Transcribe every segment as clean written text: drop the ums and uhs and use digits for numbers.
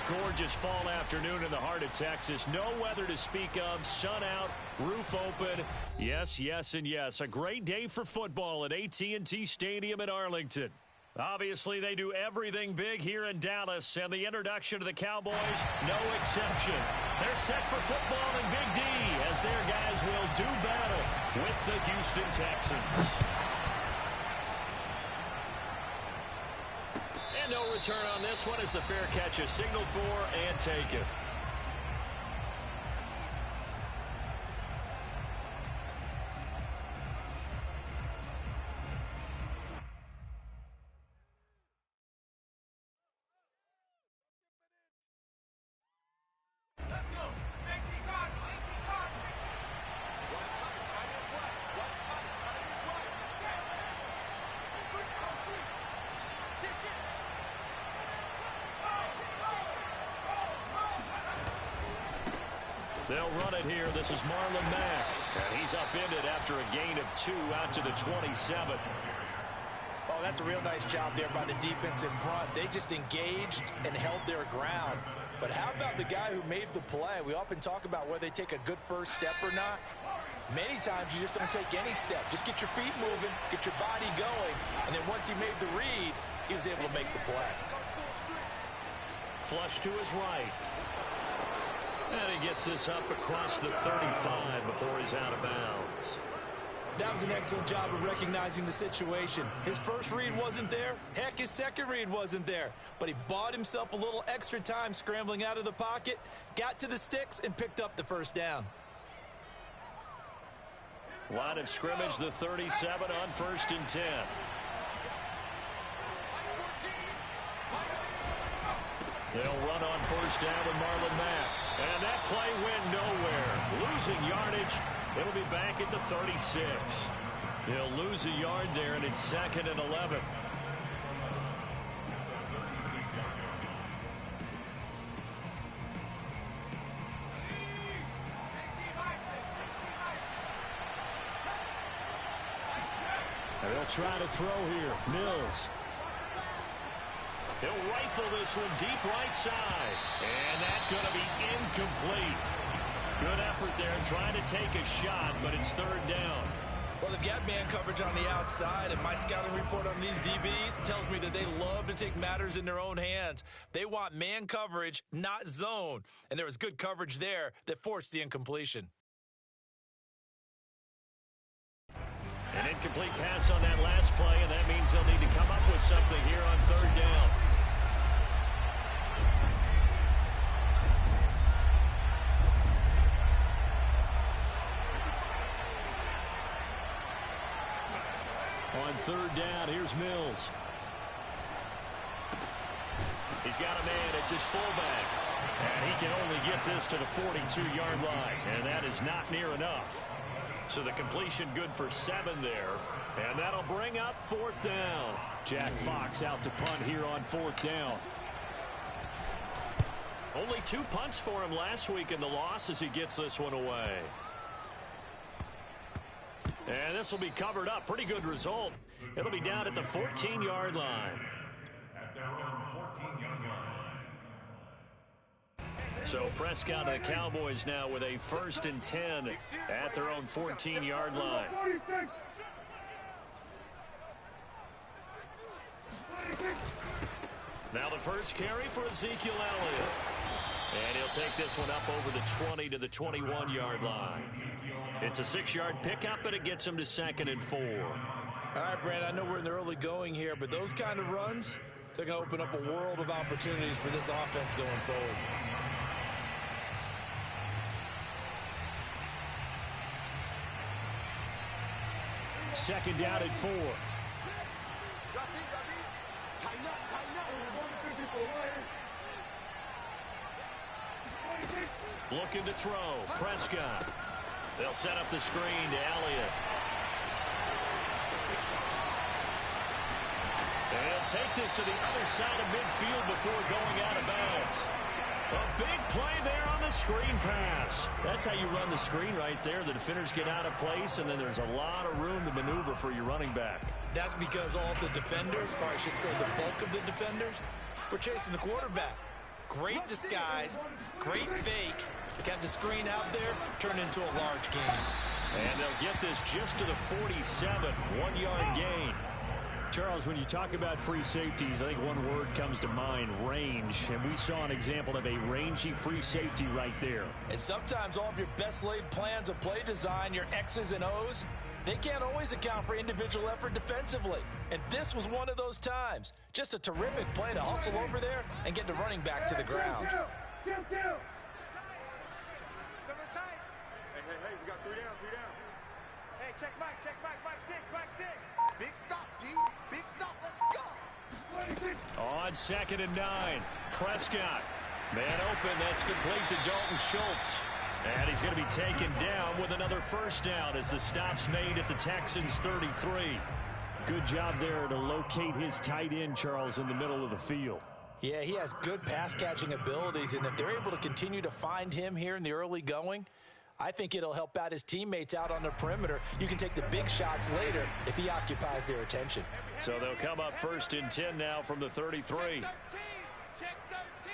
gorgeous fall afternoon in the heart of Texas. No weather to speak of. Sun out, roof open. Yes, yes, and yes. A great day for football at AT&T Stadium in Arlington. Obviously, they do everything big here in Dallas, and the introduction of the Cowboys, no exception. They're set for football in Big D as their guys will do battle with the Houston Texans. And no return on this one as the fair catch is signaled for and taken. They'll run it here. This is Marlon Mack. And he's upended after a gain of 2 out to the 27. Oh, that's a real nice job there by the defense in front. They just engaged and held their ground. But how about the guy who made the play? We often talk about whether they take a good first step or not. Many times you just don't take any step. Just get your feet moving, get your body going, and then once he made the read, he was able to make the play. Flush to his right. And he gets this up across the 35 before he's out of bounds. That was an excellent job of recognizing the situation. His first read wasn't there. Heck, his second read wasn't there. But he bought himself a little extra time scrambling out of the pocket, got to the sticks, and picked up the first down. Line of scrimmage, the 37 on 1st and 10. They'll run on 1st down with Marlon Mack. And that play went nowhere. Losing yardage. It'll be back at the 36. They'll lose a yard there, and it's 2nd and 11. And they'll try to throw here. Mills. He'll rifle this one deep right side. And that's going to be incomplete. Good effort there trying to take a shot, but it's 3rd down. Well, they've got man coverage on the outside, and my scouting report on these DBs tells me that they love to take matters in their own hands. They want man coverage, not zone. And there was good coverage there that forced the incompletion. An incomplete pass on that last play, and that means they'll need to come up with something here on 3rd down. On 3rd down, here's Mills. He's got a man. It's his fullback. And he can only get this to the 42-yard line. And that is not near enough. So the completion good for 7 there. And that'll bring up 4th down. Jack Fox out to punt here on 4th down. Only 2 punts for him last week in the loss as he gets this one away. And this will be covered up. Pretty good result. It'll be down at the 14-yard line. At their own 14-yard line. So Prescott and the Cowboys now with a 1st and 10 at their own 14-yard line. Now the first carry for Ezekiel Elliott. And he'll take this one up over the 20 to the 21-yard line. It's a 6-yard pickup, but it gets him to 2nd and 4. All right, Brand, I know we're in the early going here, but those kind of runs, they're going to open up a world of opportunities for this offense going forward. Second down at 4. Looking to throw. Prescott. They'll set up the screen to Elliott. And he'll take this to the other side of midfield before going out of bounds. A big play there on the screen pass. That's how you run the screen right there. The defenders get out of place, and then there's a lot of room to maneuver for your running back. That's because all of the defenders, or I should say the bulk of the defenders, were chasing the quarterback. Great disguise, great fake. Got the screen out there, turned into a large gain. And they'll get this just to the 47, 1-yard gain. Charles, when you talk about free safeties, I think one word comes to mind, range. And we saw an example of a rangy free safety right there. And sometimes all of your best laid plans of play design, your X's and O's, they can't always account for individual effort defensively. And this was one of those times. Just a terrific play to hustle over there and get the running back to the ground. Hey, we got 3 down. Hey, check Mike, Mike 6. Big stop, G. Big stop, let's go. On 2nd and 9, Prescott. Man open, that's complete to Dalton Schultz. And he's going to be taken down with another first down as the stop's made at the Texans' 33. Good job there to locate his tight end, Charles, in the middle of the field. Yeah, he has good pass-catching abilities, and if they're able to continue to find him here in the early going, I think it'll help out his teammates out on the perimeter. You can take the big shots later if he occupies their attention. So they'll come up 1st and 10 now from the 33. Check 13.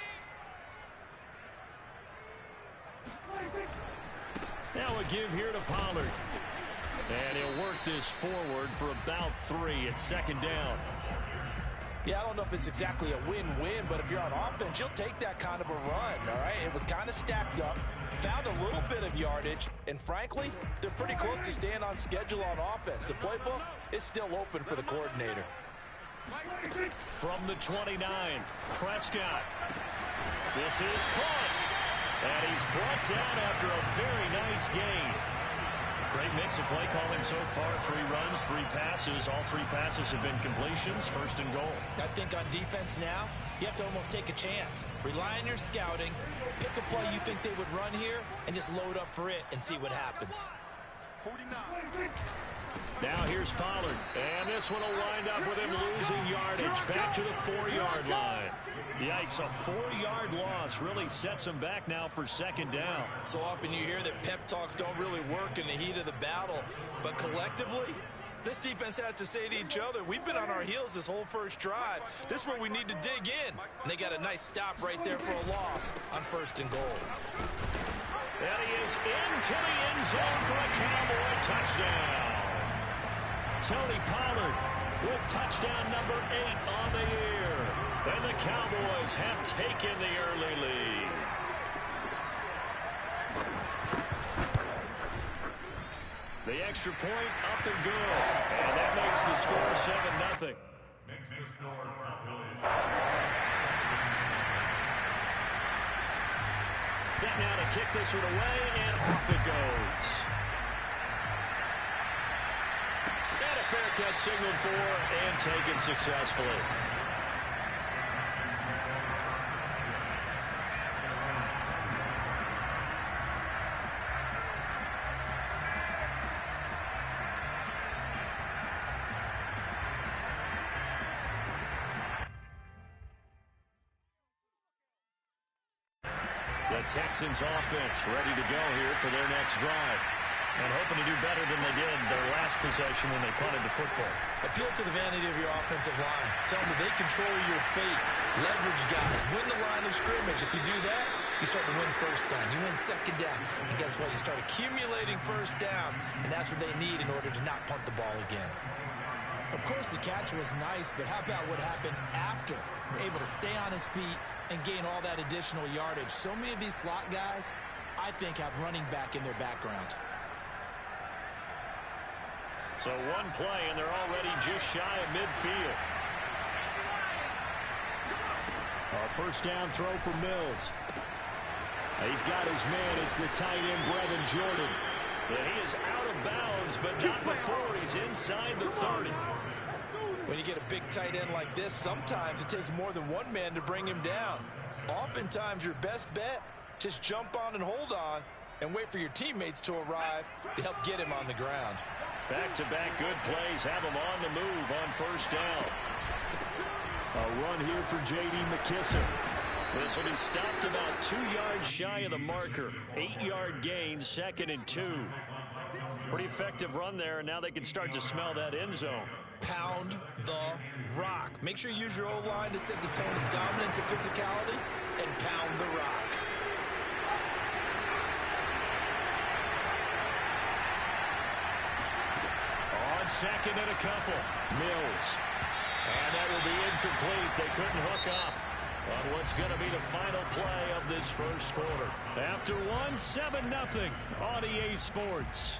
Now a give here to Pollard. And he'll work this forward for about 3 at 2nd down. Yeah, I don't know if it's exactly a win-win, but if you're on offense, you'll take that kind of a run, all right? It was kind of stacked up, found a little bit of yardage, and frankly, they're pretty close to staying on schedule on offense. The playbook is still open for the coordinator. From the 29, Prescott. This is caught. And he's brought down after a very nice gain. Great mix of play calling so far. 3 runs, 3 passes. All 3 passes have been completions. 1st and goal. I think on defense now, you have to almost take a chance. Rely on your scouting. Pick a play you think they would run here and just load up for it and see what happens. 49. Now here's Pollard. And this one will wind up with him losing yardage. Back to the 4-yard line. Yikes, a 4-yard loss really sets him back now for 2nd down. So often you hear that pep talks don't really work in the heat of the battle, but collectively, this defense has to say to each other, we've been on our heels this whole first drive. This is where we need to dig in. And they got a nice stop right there for a loss on 1st and goal. And he is into the end zone for a Cowboy touchdown. Tony Pollard with touchdown number 8 on the year. And the Cowboys have taken the early lead. The extra point up and good. And that makes the score 7-0. Makes the score Cowboys. Set now to kick this one away, and off it goes. And a fair catch signaled for and taken successfully. The Texans offense ready to go here for their next drive. And hoping to do better than they did their last possession when they punted the football. Appeal to the vanity of your offensive line. Tell them that they control your fate. Leverage guys. Win the line of scrimmage. If you do that, you start to win 1st down. You win 2nd down. And guess what? You start accumulating 1st downs. And that's what they need in order to not punt the ball again. Of course, the catch was nice, but how about what happened after? Able to stay on his feet and gain all that additional yardage. So many of these slot guys, I think, have running back in their background. So one play, and they're already just shy of midfield. A 1st down throw for Mills. He's got his man. It's the tight end, Brevin Jordan. And he is out of bounds, but not before he's inside the 30. When you get a big tight end like this, sometimes it takes more than one man to bring him down. Oftentimes, your best bet, just jump on and hold on and wait for your teammates to arrive to help get him on the ground. Back-to-back good plays have him on the move on 1st down. A run here for J.D. McKissick. This will be stopped about 2 yards shy of the marker. 8-yard gain, 2nd and 2. Pretty effective run there, and now they can start to smell that end zone. Pound the rock. Make sure you use your O-line to set the tone of dominance and physicality, and pound the rock. On second and a couple. Mills. And that will be incomplete. They couldn't hook up on what's going to be the final play of this first quarter. After one, 7-0 on EA Sports.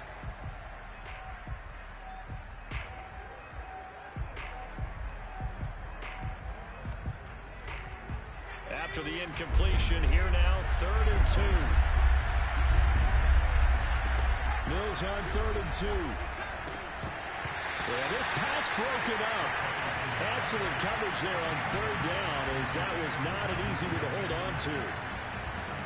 After the incompletion, here now, 3rd and 2. Mills on 3rd and 2. And this pass broken up. Excellent coverage there on 3rd down, as that was not an easy one to hold on to.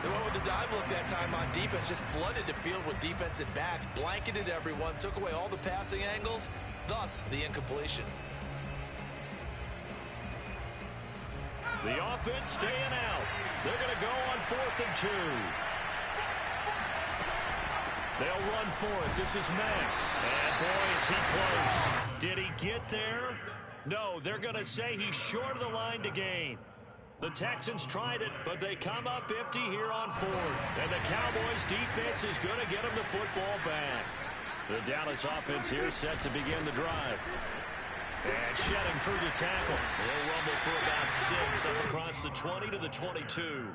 They went with the dive look that time on defense, just flooded the field with defensive backs, blanketed everyone, took away all the passing angles, thus the incompletion. The offense staying out. They're going to go on 4th and 2. They'll run for it. This is Mack. And boy, is he close. Did he get there? No, they're going to say he's short of the line to gain. The Texans tried it, but they come up empty here on 4th. And the Cowboys defense is going to get them the football back. The Dallas offense here set to begin the drive. And shedding through the tackle. They'll rumble for about 6 up across the 20 to the 22.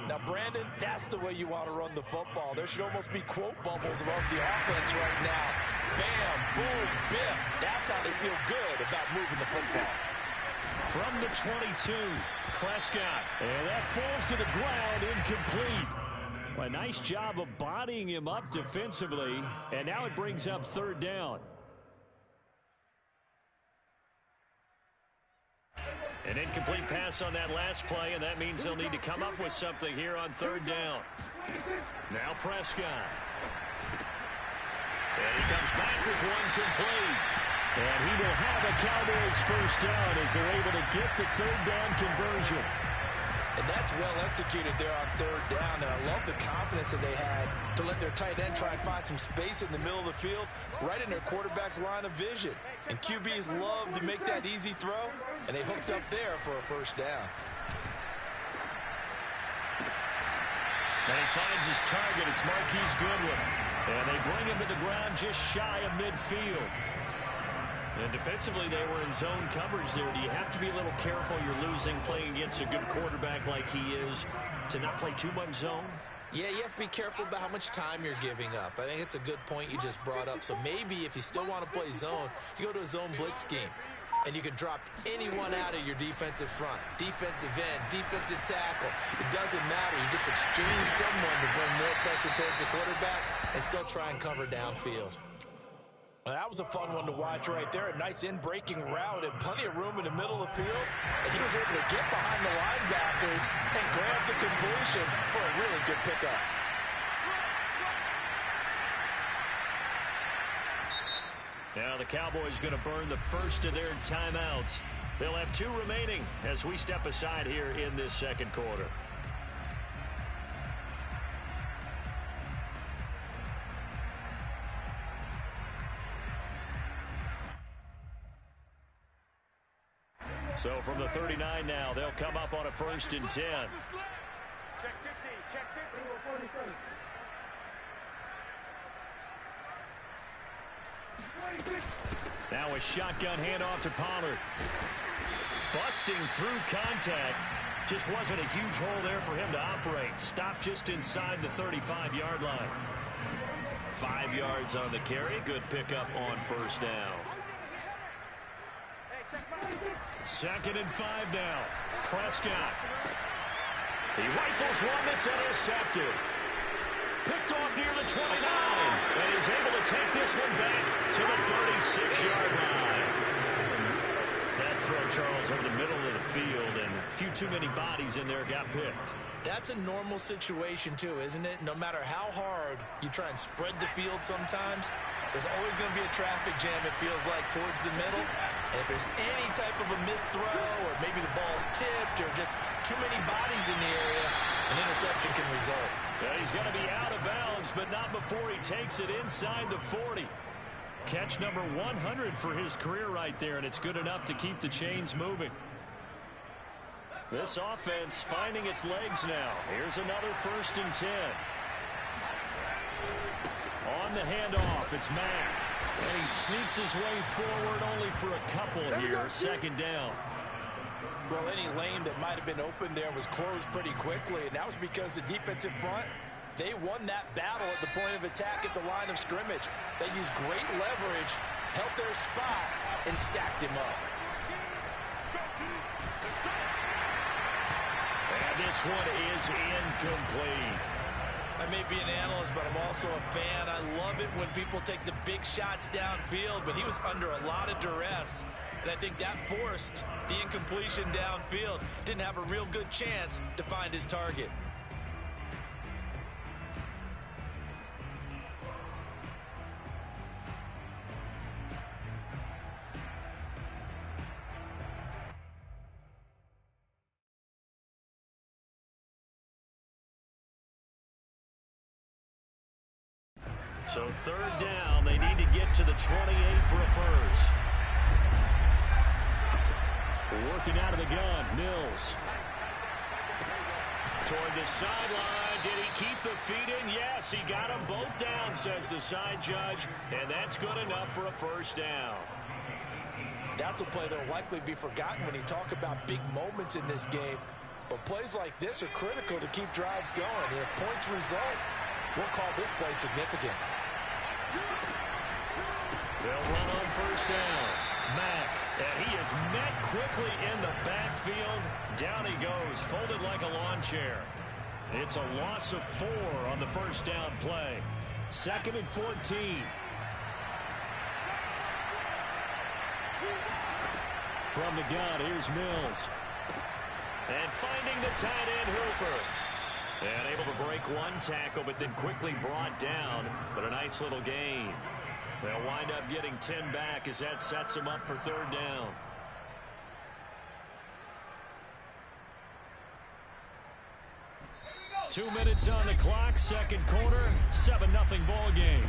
Now, Brandon, that's the way you want to run the football. There should almost be quote bubbles above the offense right now. Bam, boom, biff. That's how they feel good about moving the football. From the 22, Prescott. And that falls to the ground, incomplete. Well, a nice job of bodying him up defensively. And now it brings up 3rd down. An incomplete pass on that last play, and that means they'll need to come up with something here on 3rd down. Now Prescott. And he comes back with one complete. And he will have a Cowboys first down as they're able to get the 3rd down conversion. And that's well executed there on 3rd down. And I love the confidence that they had to let their tight end try and find some space in the middle of the field, right in their quarterback's line of vision. And QBs love to make that easy throw, and they hooked up there for a first down. And he finds his target. It's Marquise Goodwin. And they bring him to the ground just shy of midfield. And defensively, they were in zone coverage there. Do you have to be a little careful? You're losing, playing against a good quarterback like he is, to not play too much zone? Yeah, you have to be careful about how much time you're giving up. I think it's a good point you just brought up. So maybe if you still want to play zone, you go to a zone blitz scheme. And you can drop anyone out of your defensive front. Defensive end, defensive tackle. It doesn't matter. You just exchange someone to bring more pressure towards the quarterback and still try and cover downfield. Well, that was a fun one to watch right there. A nice in-breaking route and plenty of room in the middle of the field. And he was able to get behind the linebackers and grab the completion for a really good pickup. Now the Cowboys going to burn the first of their timeouts. They'll have 2 remaining as we step aside here in this second quarter. So from the 39 now, they'll come up on a 1st and 10. Check 50, check 50. Now a shotgun handoff to Pollard. Busting through contact. Just wasn't a huge hole there for him to operate. Stopped just inside the 35-yard line. 5 yards on the carry. Good pickup on 1st down. 2nd and 5 now. Prescott. He rifles one that's intercepted. Picked off near the 29. And he's able to take this one back to the 36-yard line. That throw, Charles, over the middle of the field, and a few too many bodies in there got picked. That's a normal situation, too, isn't it? No matter how hard you try and spread the field sometimes, there's always going to be a traffic jam, it feels like, towards the middle. And if there's any type of a missed throw, or maybe the ball's tipped, or just too many bodies in the area, an interception can result. Yeah, he's going to be out of bounds, but not before he takes it inside the 40. Catch number 100 for his career right there, and it's good enough to keep the chains moving. This offense finding its legs now. Here's another 1st and 10. On the handoff, it's Mack. And he sneaks his way forward only for a couple here. 2nd down. Well, any lane that might have been open there was closed pretty quickly, and that was because the defensive front, they won that battle at the point of attack at the line of scrimmage. They used great leverage, held their spot, and stacked him up. And this one is incomplete. I may be an analyst, but I'm also a fan. I love it when people take the big shots downfield, but he was under a lot of duress, and I think that forced the incompletion downfield. Didn't have a real good chance to find his target. So 3rd down, they need to get to the 28 for a first. Working out of the gun, Mills. Toward the sideline, did he keep the feet in? Yes, he got them both down, says the side judge, and that's good enough for a 1st down. That's a play that will likely be forgotten when you talk about big moments in this game. But plays like this are critical to keep drives going. And if points result, we'll call this play significant. They'll run on 1st down. Mack, and he is met quickly in the backfield. Down he goes, folded like a lawn chair. It's a loss of 4 on the 1st down play. 2nd and 14. From the gun, here's Mills. And finding the tight end, Hooper. And able to break one tackle, but then quickly brought down. But a nice little gain. They'll wind up getting 10 back as that sets them up for 3rd down. Two minutes on the clock, 2nd quarter, 7-0 ball game.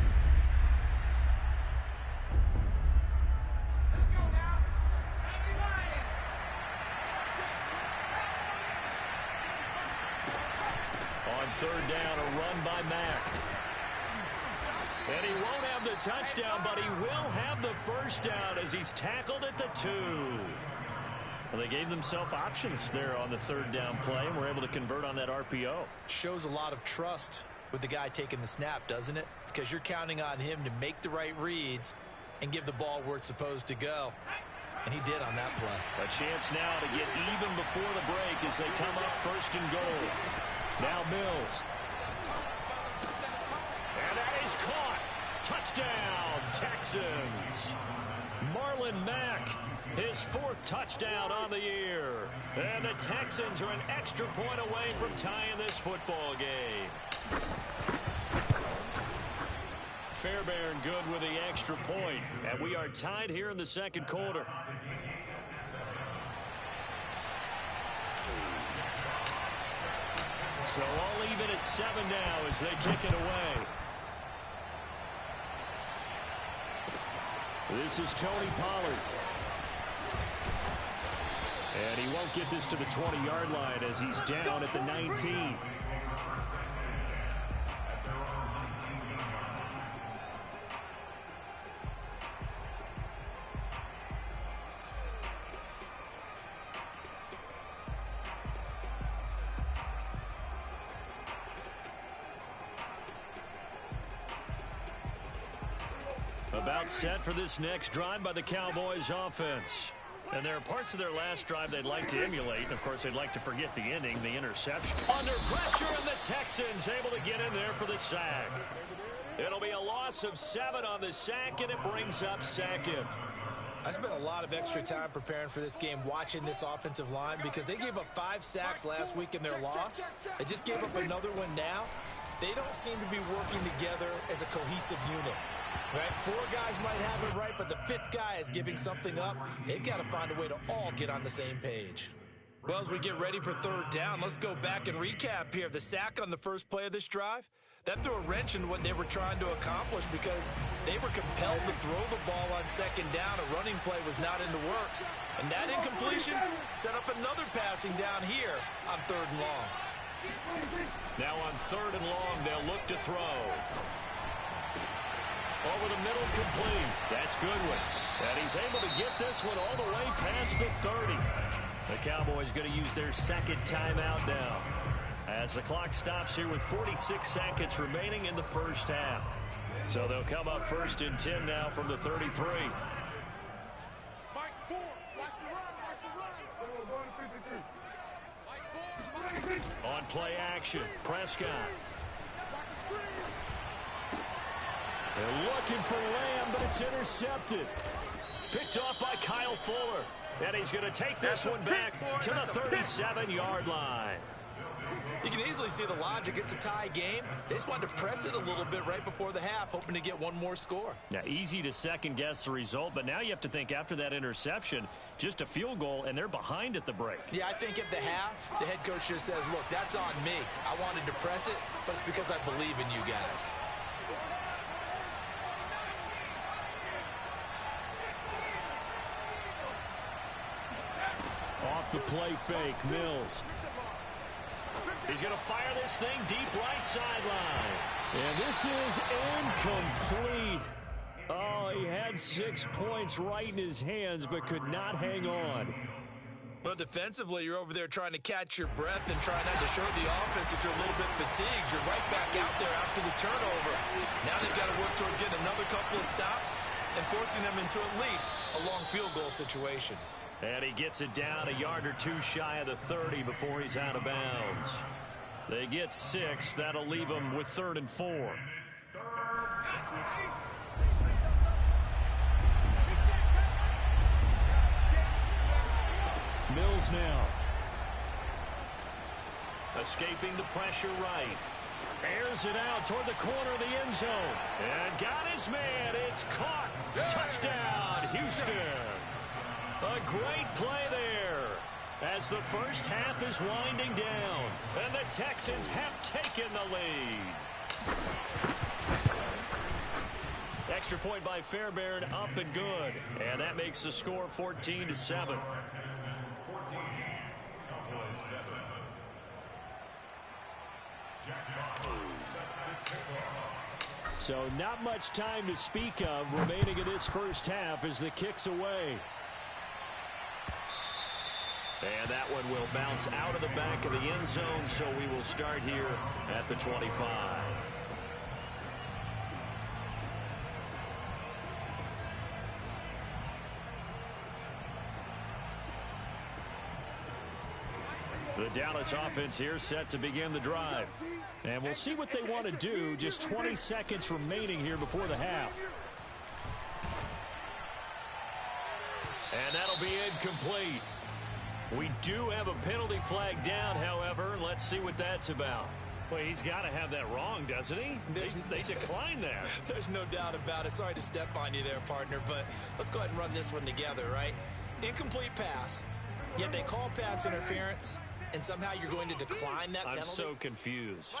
On 3rd down, a run by Mack. And he won't have the touchdown, but he will have the 1st down as he's tackled at the 2. Well, they gave themselves options there on the 3rd down play, and were able to convert on that RPO. Shows a lot of trust with the guy taking the snap, doesn't it? Because you're counting on him to make the right reads and give the ball where it's supposed to go. And he did on that play. A chance now to get even before the break as they come up 1st and goal. Now Mills. And that is caught. Touchdown, Texans. Marlon Mack, his 4th touchdown on the year. And the Texans are an extra point away from tying this football game. Fairbairn good with the extra point. And we are tied here in the 2nd quarter. So all even at 7 now as they kick it away. This is Tony Pollard. And he won't get this to the 20-yard line as he's down at the 19. About set for this next drive by the Cowboys offense. And there are parts of their last drive they'd like to emulate. And, of course, they'd like to forget the ending, the interception. Under pressure, and the Texans able to get in there for the sack. It'll be a loss of 7 on the sack, and it brings up 2nd. I spent a lot of extra time preparing for this game, watching this offensive line, because they gave up 5 sacks last week in their loss. They just gave up another one now. They don't seem to be working together as a cohesive unit. Right? 4 guys might have it right, but the 5th guy is giving something up. They've got to find a way to all get on the same page. Well, as we get ready for 3rd down, let's go back and recap here. The sack on the first play of this drive, that threw a wrench in what they were trying to accomplish because they were compelled to throw the ball on second down. A running play was not in the works. And that incompletion set up another passing down here on 3rd and long. Now on 3rd and long, they'll look to throw. Over the middle, complete. That's Goodwin. And he's able to get this one all the way past the 30. The Cowboys going to use their second timeout now, as the clock stops here with 46 seconds remaining in the first half. So they'll come up 1st and 10 now from the 33. Mike 4, watch the run, watch the run. Mike 4, On play action, Prescott. watch the screen. They're looking for Lamb, but it's intercepted. Picked off by Kyle Fuller. And he's going to take this one back to the 37-yard line. You can easily see the logic. It's a tie game. They just wanted to press it a little bit right before the half, hoping to get one more score. Now, easy to second-guess the result, but now you have to think after that interception, just a field goal, and they're behind at the break. Yeah, I think at the half, the head coach just says, look, that's on me. I wanted to press it, but it's because I believe in you guys. Off the play fake, Mills. He's going to fire this thing deep right sideline. And this is incomplete. Oh, he had 6 points right in his hands, but could not hang on. Well, defensively, you're over there trying to catch your breath and trying not to show the offense that you're a little bit fatigued. You're right back out there after the turnover. Now they've got to work towards getting another couple of stops and forcing them into at least a long field goal situation. And he gets it down a yard or two shy of the 30 before he's out of bounds. They get 6. That'll leave them with 3rd and 4. Mills now. Escaping the pressure right. Airs it out toward the corner of the end zone. And got his man. It's caught. Touchdown, Houston. A great play there as the first half is winding down, and the Texans have taken the lead. Extra point by Fairbairn, up and good, and that makes the score 14-7. So not much time to speak of remaining in this first half as the kick's away. And that one will bounce out of the back of the end zone, so we will start here at the 25. The Dallas offense here set to begin the drive. And we'll see what they want to do. Just 20 seconds remaining here before the half. And that'll be incomplete. We do have a penalty flag down, however. Let's see what that's about. Well, he's got to have that wrong, doesn't he? They declined that. There's no doubt about it. Sorry to step on you there, partner, but let's go ahead and run this one together, right? Incomplete pass, yet they call pass interference, and somehow you're going to decline that penalty? I'm so confused.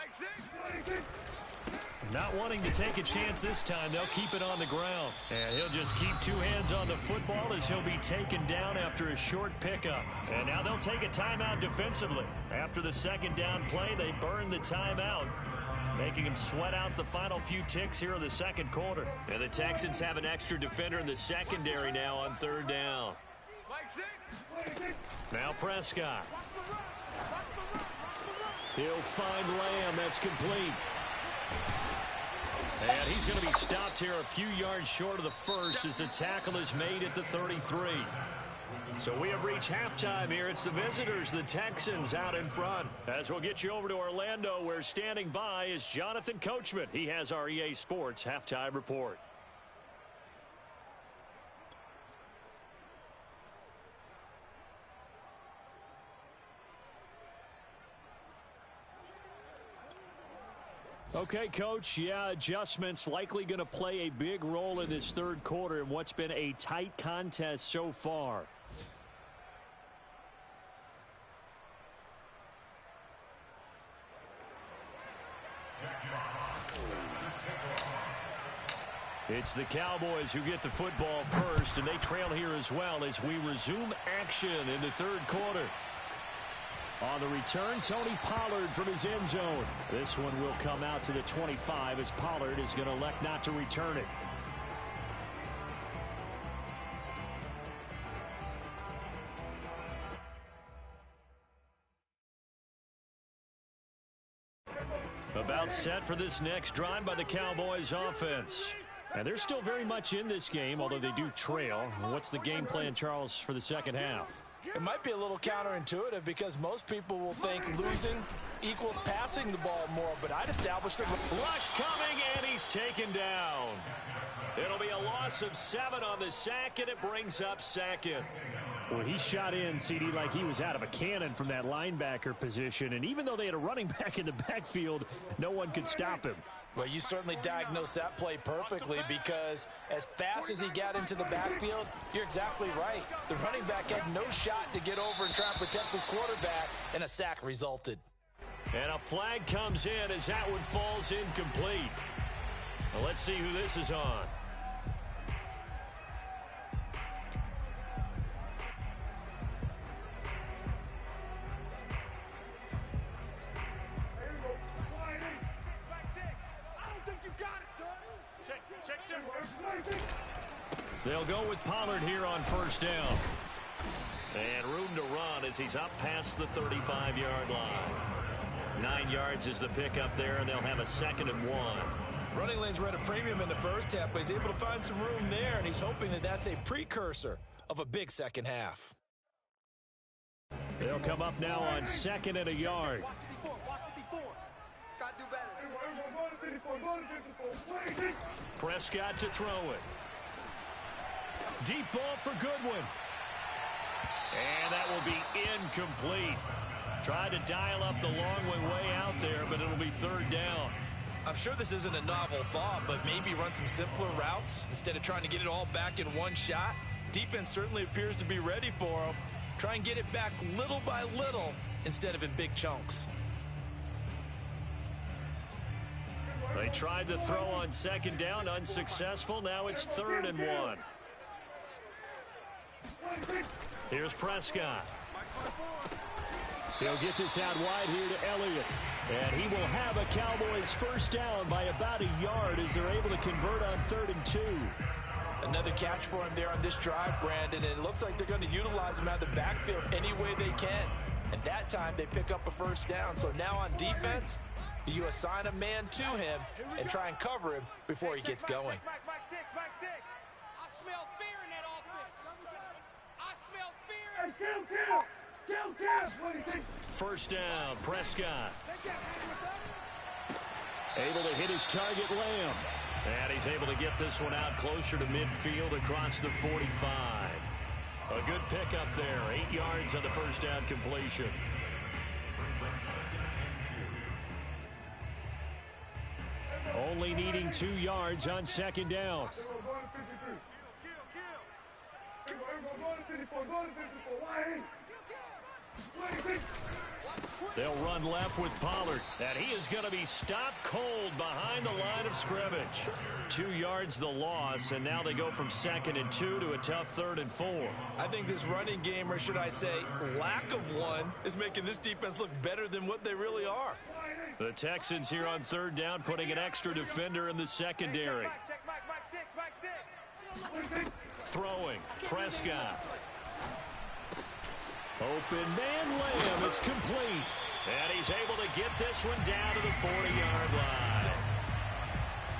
Not wanting to take a chance this time, they'll keep it on the ground. And he'll just keep 2 hands on the football as he'll be taken down after a short pickup. And now they'll take a timeout defensively. After the second down play, they burn the timeout, making him sweat out the final few ticks here in the second quarter. And the Texans have an extra defender in the secondary now on 3rd down. Now Prescott. He'll find Lamb. That's complete. And he's going to be stopped here a few yards short of the first as the tackle is made at the 33. So we have reached halftime here. It's the visitors, the Texans, out in front. As we'll get you over to Orlando, where standing by is Jonathan Coachman. He has our EA Sports halftime report. Okay, Coach, yeah, adjustments likely going to play a big role in this third quarter in what's been a tight contest so far. It's the Cowboys who get the football first, and they trail here as well as we resume action in the third quarter. On the return, Tony Pollard from his end zone. This one will come out to the 25 as Pollard is going to elect not to return it. About set for this next drive by the Cowboys offense. And they're still very much in this game, although they do trail. What's the game plan, Charles, for the second half? It might be a little counterintuitive because most people will think losing equals passing the ball more, but I'd establish the rush coming, and he's taken down. It'll be a loss of 7 on the sack, and it brings up second. Well, he shot in, CD, like he was out of a cannon from that linebacker position, and even though they had a running back in the backfield, no one could stop him. Well, you certainly diagnosed that play perfectly because as fast as he got into the backfield, you're exactly right. The running back had no shot to get over and try and protect his quarterback, and a sack resulted. And a flag comes in as that one falls incomplete. Well, let's see who this is on. They'll go with Pollard here on first down. And room to run as he's up past the 35-yard line. 9 yards is the pickup there, and they'll have a 2nd and 1. Running lanes were at a premium in the first half, but he's able to find some room there, and he's hoping that that's a precursor of a big second half. They'll come up now on 2nd and a yard. Got to do better. Prescott to throw it. Deep ball for Goodwin. And that will be incomplete. Tried to dial up the long way out there, but it'll be 3rd down. I'm sure this isn't a novel thought, but maybe run some simpler routes instead of trying to get it all back in one shot. Defense certainly appears to be ready for him. Try and get it back little by little instead of in big chunks. They tried to throw on 2nd down, unsuccessful. Now it's 3rd and 1. Here's Prescott. He'll get this out wide here to Elliott. And he will have a Cowboys first down by about a yard as they're able to convert on 3rd and 2. Another catch for him there on this drive, Brandon, and it looks like they're going to utilize him out of the backfield any way they can. And that time they pick up a first down. So now on defense, do you assign a man to him and try and cover him before he gets going? Mike 6. I smell fear in that offense. I smell fear. Kill. What do you think? First down, Prescott. Able to hit his target, Lamb. And he's able to get this one out closer to midfield across the 45. A good pickup there. 8 yards on the first down completion. Only needing 2 yards on 2nd down. They'll run left with Pollard. And he is going to be stopped cold behind the line of scrimmage. 2 yards the loss, and now they go from 2nd and 2 to a tough 3rd and 4. I think this running game, or should I say lack of one, is making this defense look better than what they really are. The Texans here on 3rd down putting an extra defender in the secondary. Check Mike 6. Throwing, Prescott. Open man, Lamb, it's complete. And he's able to get this one down to the 40-yard line.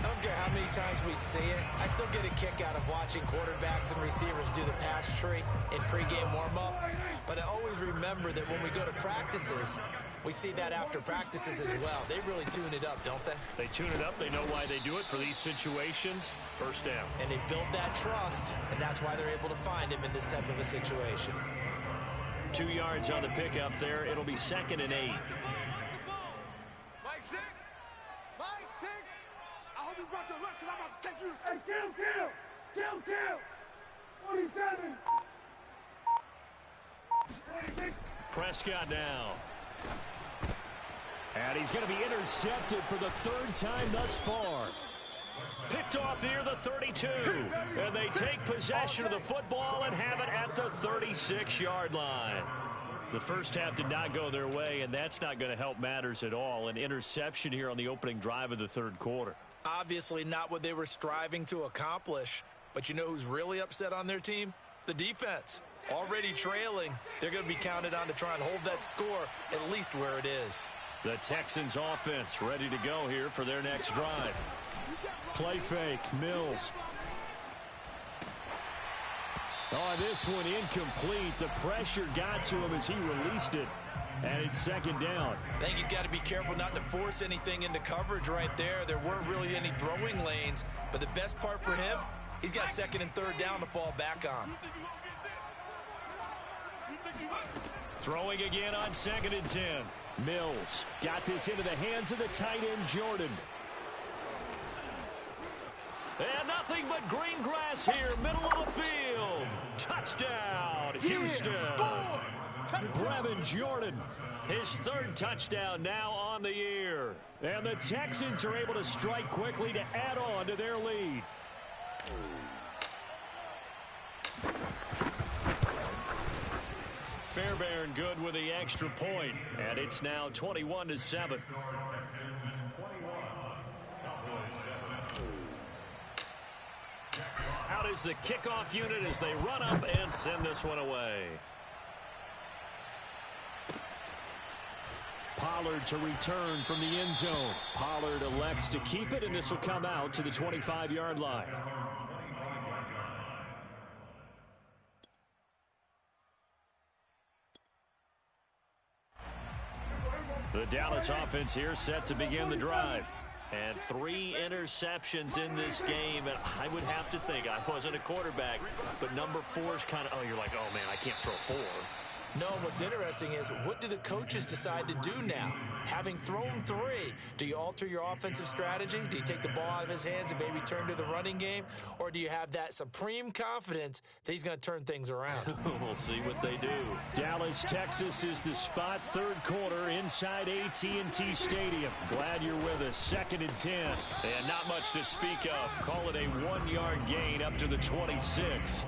I don't care how many times we see it. I still get a kick out of watching quarterbacks and receivers do the pass tree in pregame warm-up. But I always remember that when we go to practices, we see that after practices as well. They really tune it up, don't they? They tune it up. They know why they do it for these situations. First down. And they build that trust, and that's why they're able to find him in this type of a situation. 2 yards on the pickup there. It'll be 2nd and 8. Mike 6. I hope you brought your lunch because I'm about to take you to school. Kill. 47. Prescott now. And he's going to be intercepted for the third time thus far. Picked off near the 32. And they take possession of the football and have it at the 36-yard line. The first half did not go their way, and that's not going to help matters at all. An interception here on the opening drive of the third quarter. Obviously not what they were striving to accomplish. But you know who's really upset on their team? The defense. Already trailing. They're going to be counted on to try and hold that score at least where it is. The Texans offense ready to go here for their next drive. Play fake, Mills. Oh, this one incomplete. The pressure got to him as he released it. And it's second down. I think he's got to be careful not to force anything into coverage right there. There weren't really any throwing lanes. But the best part for him, he's got second and third down to fall back on. Throwing again on 2nd and 10. Mills got this into the hands of the tight end, Jordan. And nothing but green grass here, middle of the field. Touchdown, Houston. Brevin Jordan. His third touchdown now on the year. And the Texans are able to strike quickly to add on to their lead. Fairbairn good with the extra point, and it's now 21-7. Out is the kickoff unit as they run up and send this one away. Pollard to return from the end zone. Pollard elects to keep it, and this will come out to the 25-yard line. The Dallas offense here set to begin the drive. And 3 interceptions in this game. And I would have to think, I wasn't a quarterback, but number 4 is kind of, oh, you're like, oh, man, I can't throw 4. No, what's interesting is, what do the coaches decide to do now? Having thrown 3, do you alter your offensive strategy? Do you take the ball out of his hands and maybe turn to the running game? Or do you have that supreme confidence that he's going to turn things around? We'll see what they do. Dallas, Texas is the spot, third quarter inside AT&T Stadium. Glad you're with us. 2nd and 10. And not much to speak of. Call it a 1-yard gain up to the 26.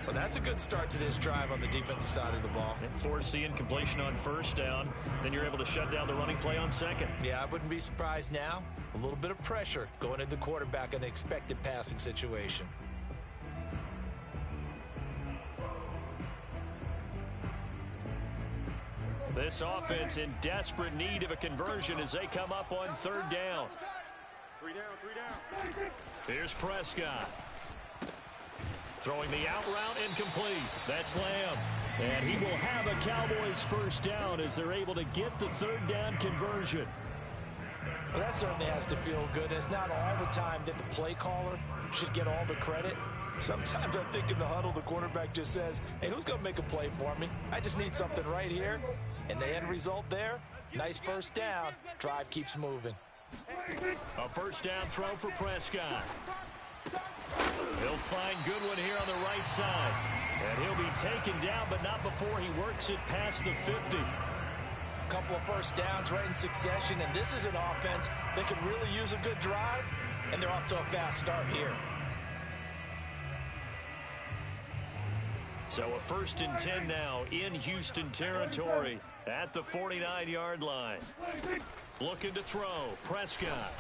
Well, that's a good start to this drive on the defensive side of the ball. And force the incompletion on first down. Then you're able to shut down the running play on second. Yeah, I wouldn't be surprised now. A little bit of pressure going into the quarterback in an expected passing situation. This offense in desperate need of a conversion as they come up on third down. 3 down. Here's Prescott. Throwing the out route incomplete. That's Lamb. And he will have a Cowboys first down as they're able to get the third down conversion. Well, that certainly has to feel good. It's not all the time that the play caller should get all the credit. Sometimes I think in the huddle, the quarterback just says, hey, who's going to make a play for me? I just need something right here. And the end result there, nice first down. Drive keeps moving. A first down throw for Prescott. He'll find Goodwin here on the right side. And he'll be taken down, but not before he works it past the 50. A couple of first downs right in succession, and this is an offense that can really use a good drive, and they're off to a fast start here. So a 1st and 10 now in Houston territory at the 49-yard line. Looking to throw. Prescott.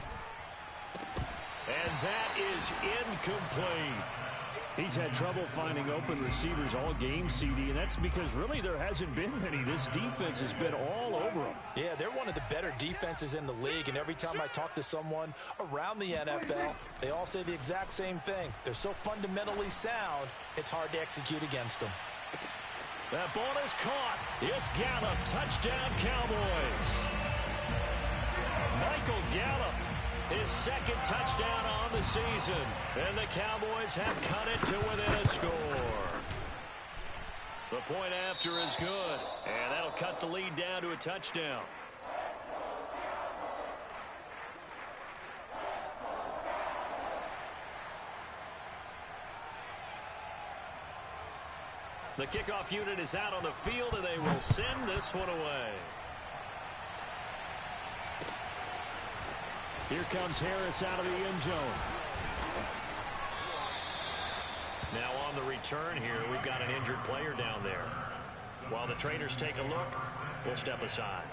And that is incomplete. He's had trouble finding open receivers all game, CD, and that's because really there hasn't been many. This defense has been all over them. Yeah, they're one of the better defenses in the league, and every time I talk to someone around the NFL, they all say the exact same thing. They're so fundamentally sound, it's hard to execute against them. That ball is caught. It's Gallup. Touchdown, Cowboys. Michael Gallup. His 2nd touchdown on the season. And the Cowboys have cut it to within a score. The point after is good. And that'll cut the lead down to a touchdown. The kickoff unit is out on the field, and they will send this one away. Here comes Harris out of the end zone. Now on the return here, we've got an injured player down there. While the trainers take a look, we'll step aside.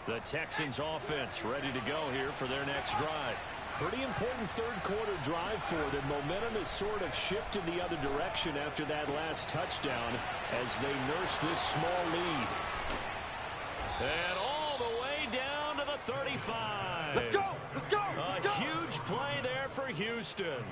The Texans offense ready to go here for their next drive. Pretty important third quarter drive for them. Momentum has sort of shifted the other direction after that last touchdown as they nurse this small lead. And all the way down to the 35. Let's go! Let's go! A huge play there for Houston.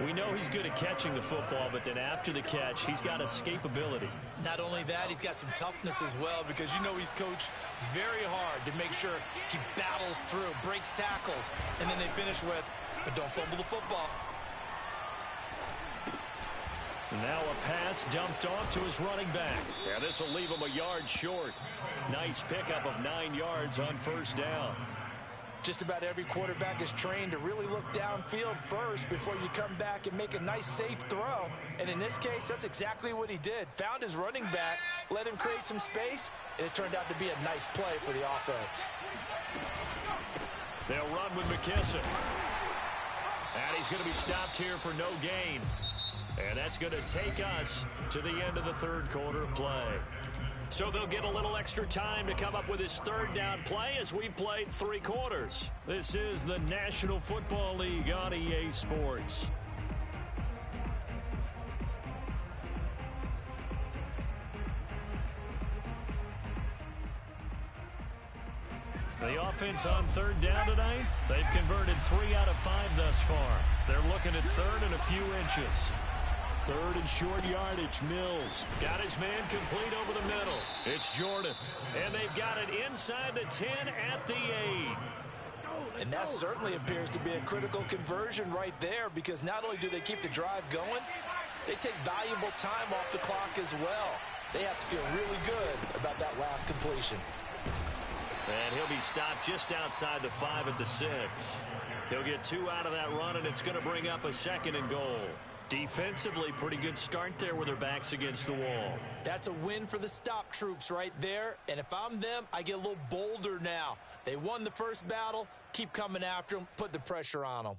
We know he's good at catching the football, but then after the catch, he's got escapability. Not only that, he's got some toughness as well because you know he's coached very hard to make sure he battles through, breaks tackles, and then they finish with, but don't fumble the football. Now a pass dumped off to his running back. Yeah, this will leave him a yard short. Nice pickup of 9 yards on first down. Just about every quarterback is trained to really look downfield first before you come back and make a nice, safe throw. And in this case, that's exactly what he did. Found his running back, let him create some space, and it turned out to be a nice play for the offense. They'll run with McKissick. And he's going to be stopped here for no gain. And that's going to take us to the end of the third quarter of play. So they'll get a little extra time to come up with his third down play as we've played 3 quarters. This is the National Football League on EA Sports. The offense on third down tonight, they've converted 3 out of 5 thus far. They're looking at third and a few inches. Third and short yardage. Mills got his man complete over the middle. It's Jordan. And they've got it inside the 10 at the 8. And that certainly appears to be a critical conversion right there because not only do they keep the drive going, they take valuable time off the clock as well. They have to feel really good about that last completion. And he'll be stopped just outside the 5 at the 6. He'll get 2 out of that run, and it's going to bring up a 2nd and goal. Defensively, pretty good start there with their backs against the wall. That's a win for the stop troops right there. And if I'm them, I get a little bolder now. They won the first battle. Keep coming after them. Put the pressure on them.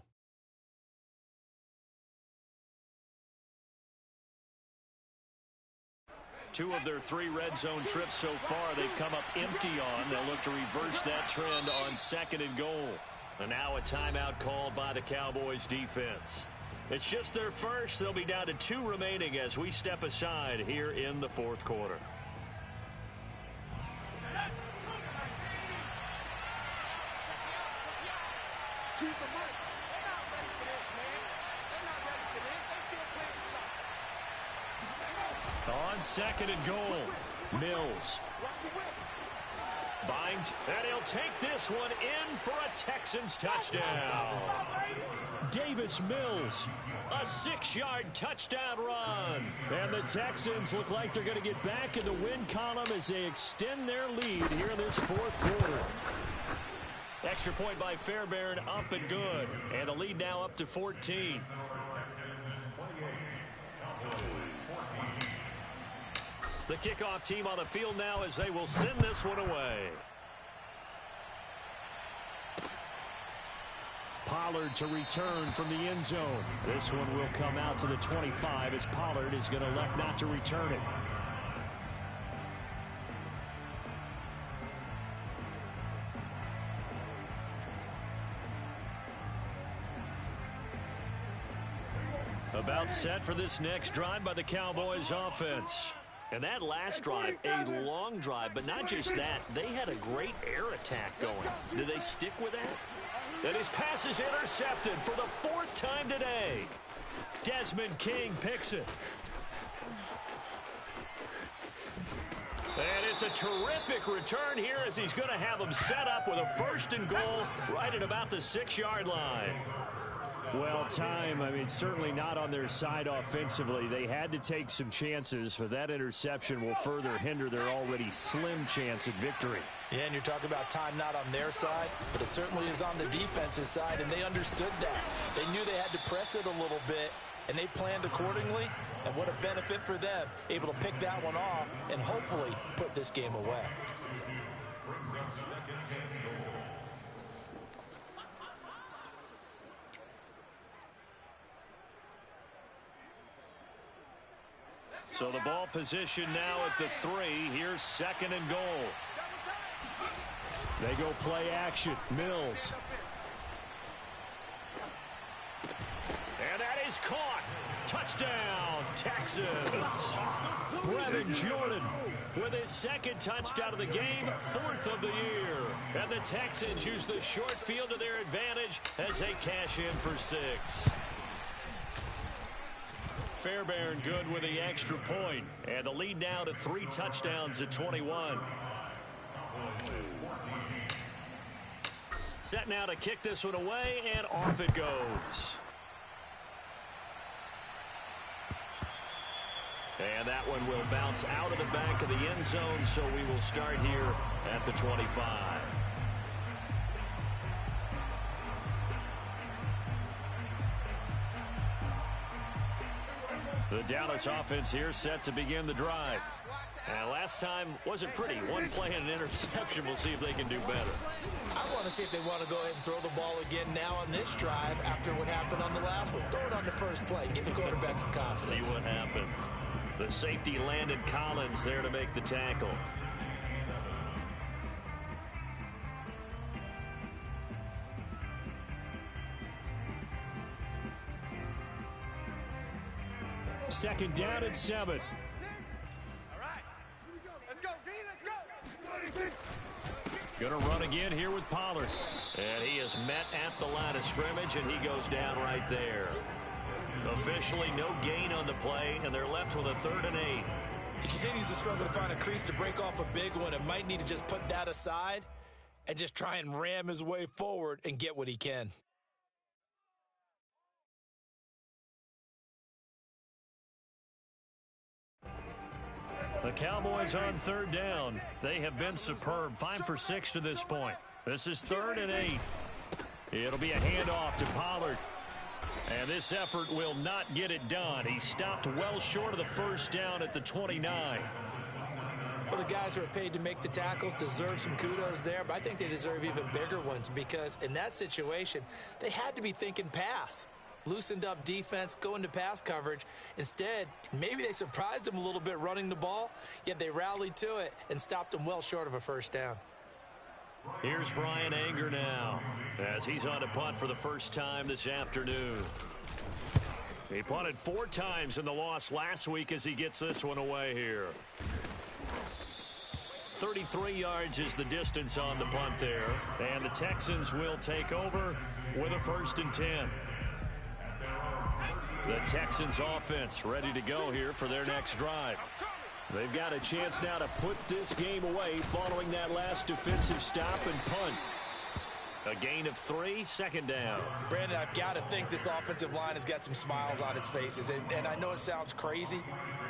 Two of their 3 red zone trips so far, they've come up empty on. They'll look to reverse that trend on 2nd and goal. And now a timeout called by the Cowboys defense. It's just their first. They'll be down to 2 remaining as we step aside here in the fourth quarter. On 2nd and goal, Mills. Binds, and he'll take this one in for a Texans touchdown. Davis Mills. A 6-yard touchdown run. And the Texans look like they're going to get back in the win column as they extend their lead here in this fourth quarter. Extra point by Fairbairn, up and good. And the lead now up to 14. The kickoff team on the field now as they will send this one away. Pollard to return from the end zone. This one will come out to the 25 as Pollard is going to elect not to return it. About set for this next drive by the Cowboys offense. And that last drive, a long drive, but not just that. They had a great air attack going. Did they stick with that? And his pass is intercepted for the 4th time today. Desmond King picks it. And it's a terrific return here as he's going to have them set up with a 1st and goal right at about the 6-yard line. Well, time, I mean, certainly not on their side offensively. They had to take some chances, but that interception will further hinder their already slim chance at victory. Yeah, and you're talking about time not on their side, but it certainly is on the defensive side, and they understood that. They knew they had to press it a little bit, and they planned accordingly, and what a benefit for them, able to pick that one off and hopefully put this game away. second and goal. So the ball position now at the 3. Here's second and goal. They go play action. Mills. And that is caught. Touchdown, Texans. Brevin Jordan with his second touchdown of the game, 4th of the year. And the Texans use the short field to their advantage as they cash in for 6. Fairbairn good with the extra point. And the lead now to 3 touchdowns at 21. Set now to kick this one away, and off it goes. And that one will bounce out of the back of the end zone, so we will start here at the 25. The Dallas offense here set to begin the drive. And last time wasn't pretty. One play and an interception. We'll see if they can do better. I want to see if they want to go ahead and throw the ball again now on this drive after what happened on the last one. Throw it on the first play. Give the quarterback some confidence. See what happens. The safety Landon Collins there to make the tackle. Second down at 7. All right. Let's go, D. Let's go. Gonna run again here with Pollard. And he is met at the line of scrimmage, and he goes down right there. Officially no gain on the play, and they're left with a 3rd and 8. He continues to struggle to find a crease to break off a big one and might need to just put that aside and just try and ram his way forward and get what he can. The Cowboys on 3rd down. They have been superb. 5 for 6 to this point. This is 3rd and 8. It'll be a handoff to Pollard. And this effort will not get it done. He stopped well short of the first down at the 29. Well, the guys who are paid to make the tackles deserve some kudos there, but I think they deserve even bigger ones because in that situation, they had to be thinking pass. Loosened up defense, going to pass coverage. Instead, maybe they surprised them a little bit running the ball, yet they rallied to it and stopped them well short of a first down. Here's Brian Anger now as he's on a punt for the first time this afternoon. He punted 4 times in the loss last week as he gets this one away here. 33 yards is the distance on the punt there, and the Texans will take over with a 1st and 10. The Texans offense ready to go here for their next drive. They've got a chance now to put this game away following that last defensive stop and punt. A gain of 3, 2nd down. Brandon, I've got to think this offensive line has got some smiles on its faces. And I know it sounds crazy,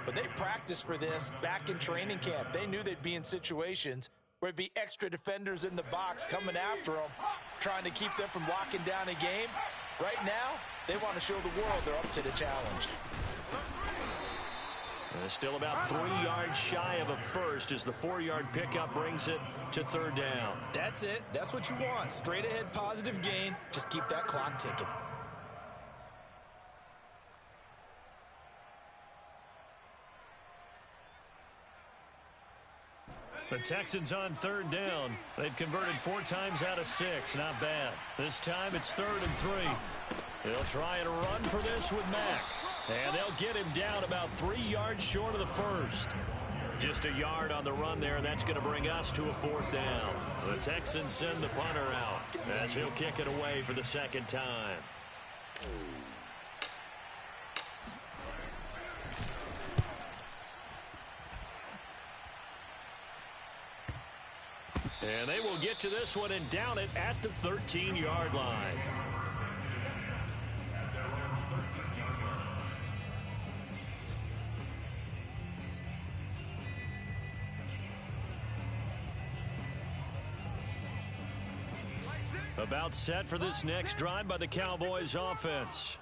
but they practiced for this back in training camp. They knew they'd be in situations where there'd be extra defenders in the box coming after them, trying to keep them from locking down a game. Right now, they want to show the world they're up to the challenge. And still about 3 yards shy of a first as the 4-yard pickup brings it to 3rd down. That's it. That's what you want. Straight ahead positive gain. Just keep that clock ticking. The Texans on 3rd down. They've converted 4 times out of 6. Not bad. This time it's 3rd and 3. They'll try and run for this with Mack. And they'll get him down about 3 yards short of the first. Just a yard on the run there, and that's going to bring us to a 4th down. The Texans send the punter out as he'll kick it away for the 2nd time. And they will get to this one and down it at the 13-yard line. About set for this next drive by the Cowboys offense.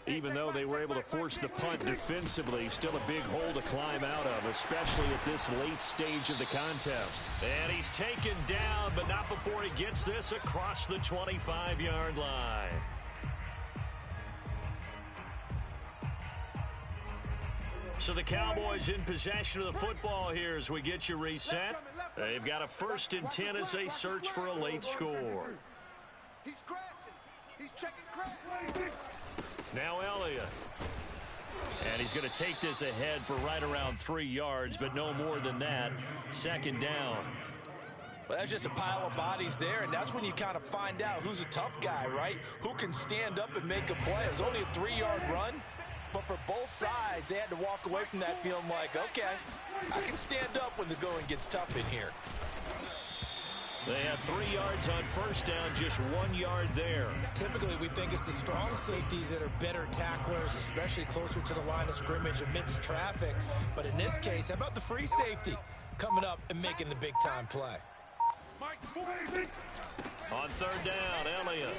Even though they were able to force the punt defensively, still a big hole to climb out of, especially at this late stage of the contest. And he's taken down, but not before he gets this across the 25-yard line. So the Cowboys in possession of the football here as we get you reset. They've got a 1st and 10 as they search for a late score. He's crashing. He's checking crash. Now Elliott. And he's going to take this ahead for right around 3 yards, but no more than that. 2nd down. Well, that's just a pile of bodies there, and that's when you kind of find out who's a tough guy, right? Who can stand up and make a play. It's only a 3-yard run, but for both sides, they had to walk away from that feeling like, okay, I can stand up when the going gets tough in here. They have 3 yards on 1st down, just 1 yard there. Typically, we think it's the strong safeties that are better tacklers, especially closer to the line of scrimmage amidst traffic. But in this case, how about the free safety coming up and making the big-time play? On 3rd down, Elliott.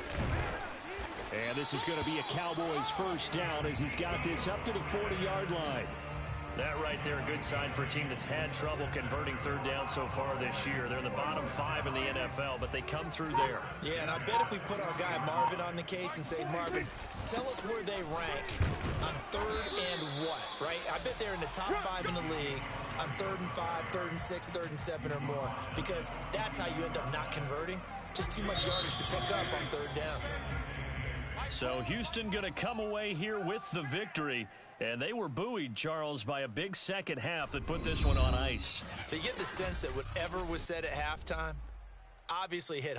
And this is going to be a Cowboys 1st down as he's got this up to the 40-yard line. That right there, a good sign for a team that's had trouble converting 3rd down so far this year. They're in the bottom 5 in the NFL, but they come through there. Yeah, and I bet if we put our guy Marvin on the case and say, Marvin, tell us where they rank on 3rd and what, right? I bet they're in the top 5 in the league on 3rd and 5, 3rd and 6, 3rd and 7 or more, because that's how you end up not converting. Just too much yardage to pick up on 3rd down. So Houston going to come away here with the victory. And they were buoyed, Charles, by a big 2nd half that put this one on ice. So you get the sense that whatever was said at halftime obviously hit